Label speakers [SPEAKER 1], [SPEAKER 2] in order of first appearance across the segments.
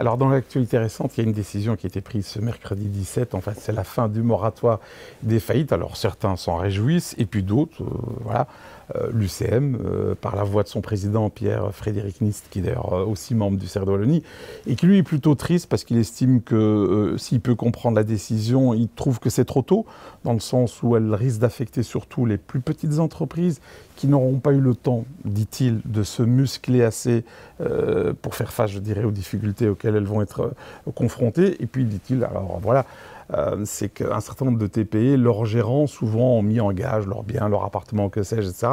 [SPEAKER 1] Alors, dans l'actualité récente, il y a une décision qui a été prise ce mercredi 17. En fait, c'est la fin du moratoire des faillites. Alors, certains s'en réjouissent, et puis d'autres, voilà. L'UCM, par la voix de son président Pierre-Frédéric Nist, qui est d'ailleurs aussi membre du CER de Wallonie, et qui lui est plutôt triste parce qu'il estime que s'il peut comprendre la décision, il trouve que c'est trop tôt, dans le sens où elle risque d'affecter surtout les plus petites entreprises qui n'auront pas eu le temps, dit-il, de se muscler assez pour faire face, je dirais, aux difficultés auxquelles elles vont être confrontées. Et puis, dit-il, alors voilà, c'est qu'un certain nombre de TPE, leurs gérants, souvent ont mis en gage leurs biens, leur appartement, que sais-je, etc.,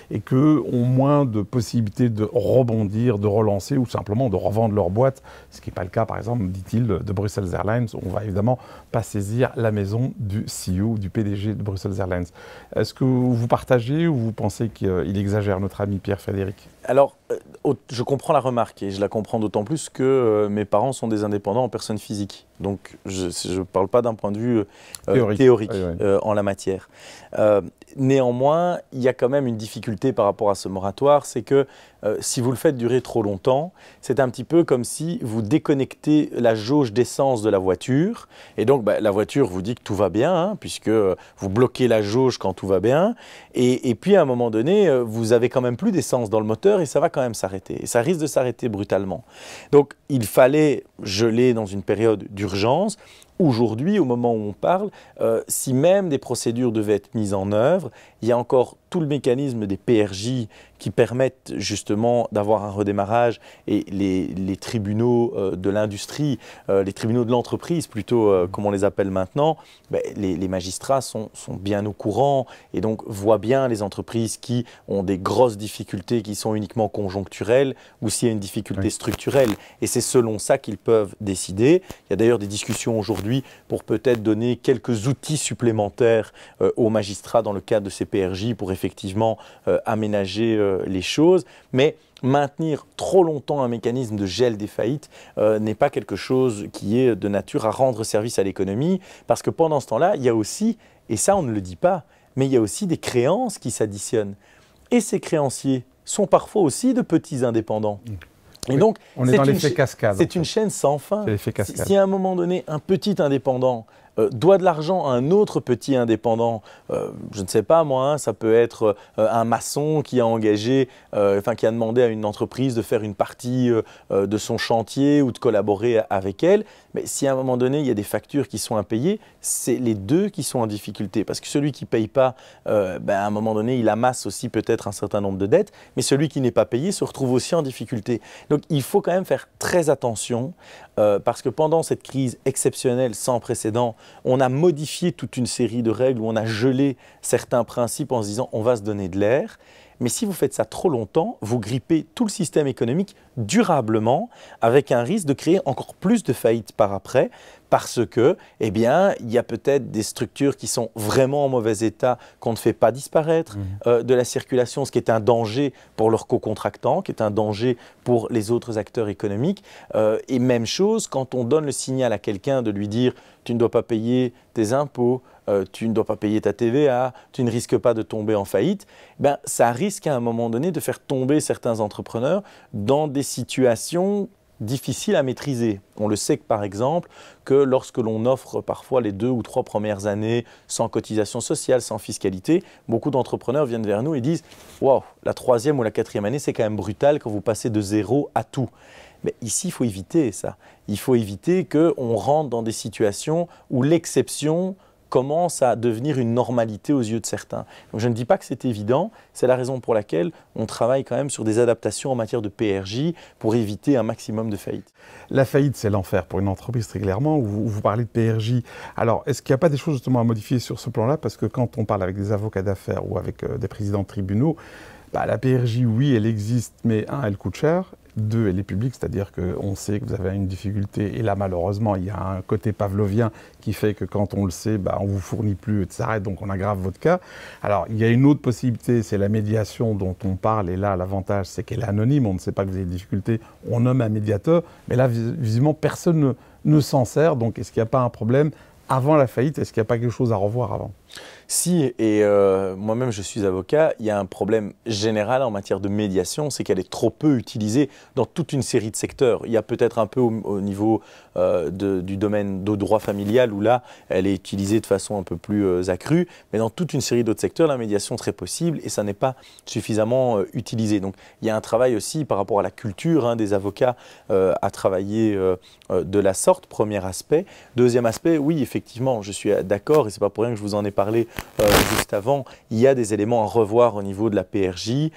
[SPEAKER 1] et qu'eux ont moins de possibilités de rebondir, de relancer, ou simplement de revendre leur boîte, ce qui n'est pas le cas, par exemple, dit-il, de Brussels Airlines. On va évidemment pas saisir la maison du CEO, du PDG de Brussels Airlines. Est-ce que vous partagez ou vous pensez qu'il exagère, notre ami Pierre-Frédéric?
[SPEAKER 2] Alors, je comprends la remarque et je la comprends d'autant plus que mes parents sont des indépendants en personne physique. Donc, je ne parle pas d'un point de vue théorique
[SPEAKER 1] oui, oui.
[SPEAKER 2] En la matière. Néanmoins, il y a quand même une difficulté par rapport à ce moratoire, c'est que si vous le faites durer trop longtemps, c'est un petit peu comme si vous déconnectez la jauge d'essence de la voiture. Et donc, la voiture vous dit que tout va bien, hein, puisque vous bloquez la jauge quand tout va bien. Et puis, à un moment donné, vous avez quand même plus d'essence dans le moteur et ça va quand même s'arrêter. Et ça risque de s'arrêter brutalement. Donc, il fallait geler dans une période d'urgence. Aujourd'hui, au moment où on parle, si même des procédures devaient être mises en œuvre, il y a encore tout le mécanisme des PRJ qui permettent justement d'avoir un redémarrage et les tribunaux de l'industrie, les tribunaux de l'entreprise plutôt, comme on les appelle maintenant, les magistrats sont bien au courant et donc voient bien les entreprises qui ont des grosses difficultés qui sont uniquement conjoncturelles ou s'il y a une difficulté structurelle. Et c'est selon ça qu'ils peuvent décider. Il y a d'ailleurs des discussions aujourd'hui pour peut-être donner quelques outils supplémentaires aux magistrats dans le cadre de ces PRJ pour effectivement aménager les choses. Mais maintenir trop longtemps un mécanisme de gel des faillites n'est pas quelque chose qui est de nature à rendre service à l'économie, parce que pendant ce temps-là, il y a aussi, et ça on ne le dit pas, mais il y a aussi des créances qui s'additionnent. Et ces créanciers sont parfois aussi de petits indépendants. Et donc,
[SPEAKER 1] on est dans l'effet cascade.
[SPEAKER 2] C'est une chaîne sans fin.
[SPEAKER 1] Cascade.
[SPEAKER 2] Si à un moment donné, un petit indépendant doit de l'argent à un autre petit indépendant, je ne sais pas moi, hein, ça peut être un maçon qui a engagé, qui a demandé à une entreprise de faire une partie de son chantier ou de collaborer avec elle. Mais si à un moment donné, il y a des factures qui sont impayées, c'est les deux qui sont en difficulté. Parce que celui qui ne paye pas, à un moment donné, il amasse aussi peut-être un certain nombre de dettes, mais celui qui n'est pas payé se retrouve aussi en difficulté. Donc il faut quand même faire très attention, parce que pendant cette crise exceptionnelle sans précédent, on a modifié toute une série de règles où on a gelé certains principes en se disant on va se donner de l'air. Mais si vous faites ça trop longtemps, vous grippez tout le système économique durablement avec un risque de créer encore plus de faillites par après parce que, il y a peut-être des structures qui sont vraiment en mauvais état qu'on ne fait pas disparaître de la circulation, ce qui est un danger pour leurs co-contractants, qui est un danger pour les autres acteurs économiques. Et même chose, quand on donne le signal à quelqu'un de lui dire « tu ne dois pas payer tes impôts », tu ne dois pas payer ta TVA, tu ne risques pas de tomber en faillite, ça risque à un moment donné de faire tomber certains entrepreneurs dans des situations difficiles à maîtriser. On le sait que par exemple, que lorsque l'on offre parfois les 2 ou 3 premières années sans cotisation sociale, sans fiscalité, beaucoup d'entrepreneurs viennent vers nous et disent « Waouh, la 3e ou la 4e année, c'est quand même brutal quand vous passez de 0 à tout ». Mais ici, il faut éviter ça. Il faut éviter qu'on rentre dans des situations où l'exception commence à devenir une normalité aux yeux de certains. Donc je ne dis pas que c'est évident, c'est la raison pour laquelle on travaille quand même sur des adaptations en matière de PRJ pour éviter un maximum de faillites.
[SPEAKER 1] La faillite, c'est l'enfer pour une entreprise, très clairement. Vous parlez de PRJ. Alors, est-ce qu'il n'y a pas des choses justement à modifier sur ce plan-là? Parce que quand on parle avec des avocats d'affaires ou avec des présidents de tribunaux, la PRJ, oui, elle existe, mais un, elle coûte cher. 2, elle est publique, c'est-à-dire qu'on sait que vous avez une difficulté. Et là, malheureusement, il y a un côté pavlovien qui fait que quand on le sait, on ne vous fournit plus, etc. Donc, on aggrave votre cas. Alors, il y a une autre possibilité, c'est la médiation dont on parle. Et là, l'avantage, c'est qu'elle est anonyme. On ne sait pas que vous avez des difficultés. On nomme un médiateur. Mais là, visiblement, personne ne s'en sert. Donc, est-ce qu'il n'y a pas un problème avant la faillite? Est-ce qu'il n'y a pas quelque chose à revoir avant?
[SPEAKER 2] Si, et moi-même je suis avocat, il y a un problème général en matière de médiation, c'est qu'elle est trop peu utilisée dans toute une série de secteurs. Il y a peut-être un peu au niveau du domaine de droit familial où là, elle est utilisée de façon un peu plus accrue, mais dans toute une série d'autres secteurs, la médiation serait possible et ça n'est pas suffisamment utilisé. Donc il y a un travail aussi par rapport à la culture des avocats à travailler de la sorte, premier aspect. Deuxième aspect, oui, effectivement, je suis d'accord et ce n'est pas pour rien que je vous en ai parlé juste avant, il y a des éléments à revoir au niveau de la PRJ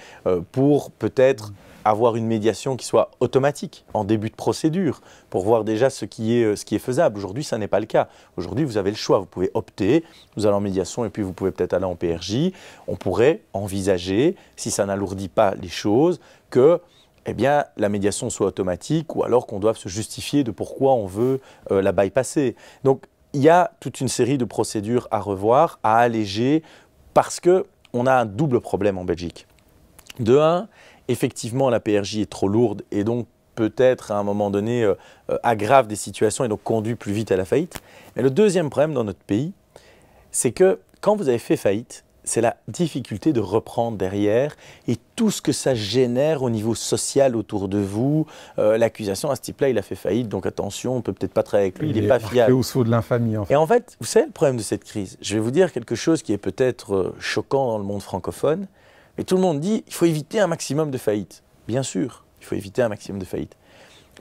[SPEAKER 2] pour peut-être avoir une médiation qui soit automatique en début de procédure pour voir déjà ce qui est faisable. Aujourd'hui, ça n'est pas le cas. Aujourd'hui, vous avez le choix. Vous pouvez opter, vous allez en médiation et puis vous pouvez peut-être aller en PRJ. On pourrait envisager, si ça n'alourdit pas les choses, que la médiation soit automatique ou alors qu'on doive se justifier de pourquoi on veut la bypasser. Donc, il y a toute une série de procédures à revoir, à alléger, parce qu'on a un double problème en Belgique. De un, effectivement, la PRJ est trop lourde et donc peut-être à un moment donné aggrave des situations et donc conduit plus vite à la faillite. Mais le deuxième problème dans notre pays, c'est que quand vous avez fait faillite, c'est la difficulté de reprendre derrière et tout ce que ça génère au niveau social autour de vous. L'accusation à ce type-là, il a fait faillite, donc attention, on ne peut peut-être pas travailler avec lui, il n'est pas fiable.
[SPEAKER 1] Au saut de l'infamie, en fait.
[SPEAKER 2] Et en fait, vous savez le problème de cette crise? Je vais vous dire quelque chose qui est peut-être choquant dans le monde francophone, mais tout le monde dit qu'il faut éviter un maximum de faillites. Bien sûr, il faut éviter un maximum de faillites.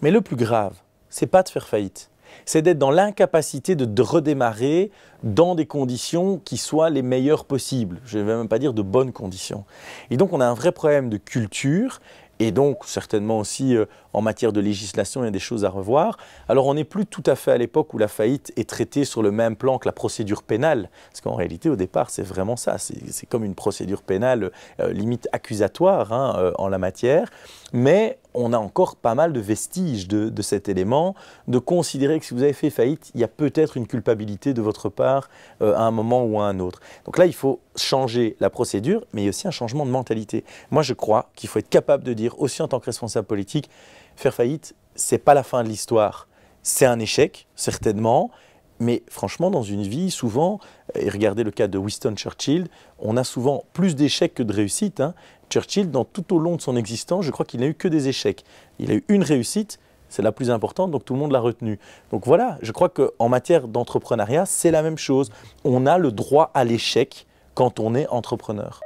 [SPEAKER 2] Mais le plus grave, ce n'est pas de faire faillite. C'est d'être dans l'incapacité de redémarrer dans des conditions qui soient les meilleures possibles. Je ne vais même pas dire de bonnes conditions. Et donc, on a un vrai problème de culture et donc certainement aussi en matière de législation, il y a des choses à revoir. Alors, on n'est plus tout à fait à l'époque où la faillite est traitée sur le même plan que la procédure pénale. Parce qu'en réalité, au départ, c'est vraiment ça. C'est comme une procédure pénale limite accusatoire en la matière. Mais on a encore pas mal de vestiges de cet élément, de considérer que si vous avez fait faillite, il y a peut-être une culpabilité de votre part à un moment ou à un autre. Donc là, il faut changer la procédure, mais il y a aussi un changement de mentalité. Moi, je crois qu'il faut être capable de dire, aussi en tant que responsable politique, faire faillite, ce n'est pas la fin de l'histoire. C'est un échec, certainement, mais franchement, dans une vie, souvent, et regardez le cas de Winston Churchill, on a souvent plus d'échecs que de réussites. Churchill, tout au long de son existence, je crois qu'il n'a eu que des échecs. Il a eu une réussite, c'est la plus importante, donc tout le monde l'a retenue. Donc voilà, je crois qu'en matière d'entrepreneuriat, c'est la même chose. On a le droit à l'échec quand on est entrepreneur.